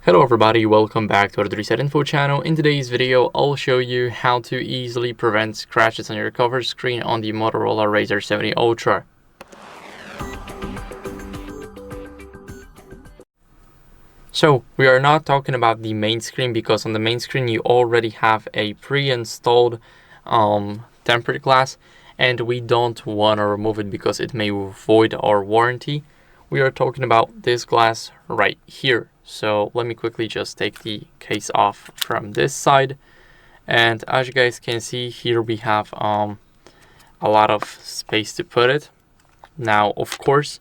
Hello everybody, welcome back to HardReset.Info channel. In today's video, I'll show you how to easily prevent scratches on your cover screen on the Motorola Razr 70 Ultra. So, we are not talking about the main screen because on the main screen you already have a pre-installed tempered glass and we don't want to remove it because it may void our warranty. We are talking about this glass right here. So let me quickly just take the case off from this side, and as you guys can see here we have a lot of space to put it. Now of course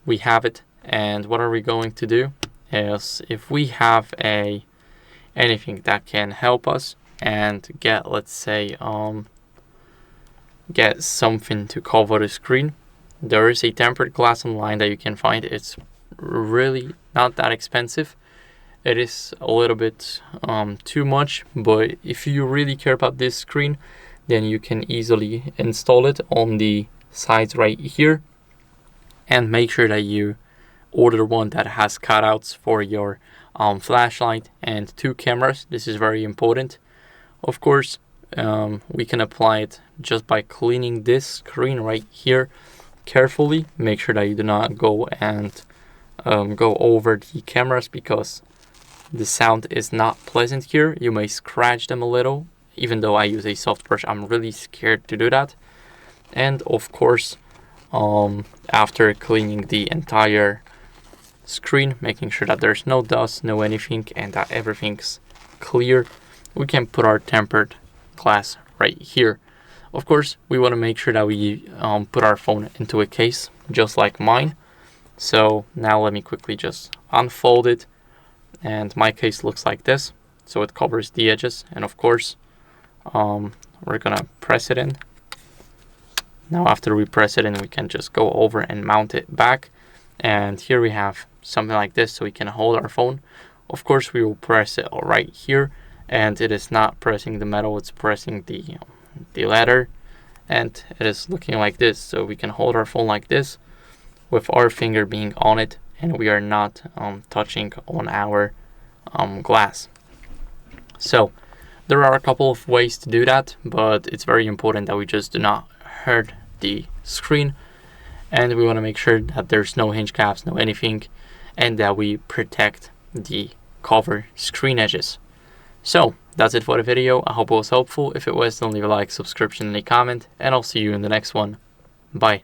we have it, and what are we going to do is if we have anything that can help us and get, let's say, get something to cover the screen, there is a tempered glass online that you can find. It's really not that expensive. It is a little bit too much, but if you really care about this screen, then you can easily install it on the sides right here, and make sure that you order one that has cutouts for your flashlight and 2 cameras. This is very important. Of course, we can apply it just by cleaning this screen right here carefully. Make sure that you do not go and go over the cameras because the sound is not pleasant here. You may scratch them a little. Even though I use a soft brush, I'm really scared to do that. And of course, after cleaning the entire screen, making sure that there's no dust, no anything, and that everything's clear, we can put our tempered glass right here. Of course, we want to make sure that we put our phone into a case, just like mine. So now let me quickly just unfold it, and my case looks like this. So it covers the edges, and of course we're gonna press it in. Now after we press it in, we can just go over and mount it back, and here we have something like this so we can hold our phone. Of course we will press it right here, and it is not pressing the metal, it's pressing the leather, and it is looking like this. So we can hold our phone like this with our finger being on it, and we are not touching on our glass. So there are a couple of ways to do that, but it's very important that we just do not hurt the screen, and we want to make sure that there's no hinge caps, no anything, and that we protect the cover screen edges. So that's it for the video. I hope it was helpful. If it was, then leave a like, subscription, and a comment, and I'll see you in the next one. Bye.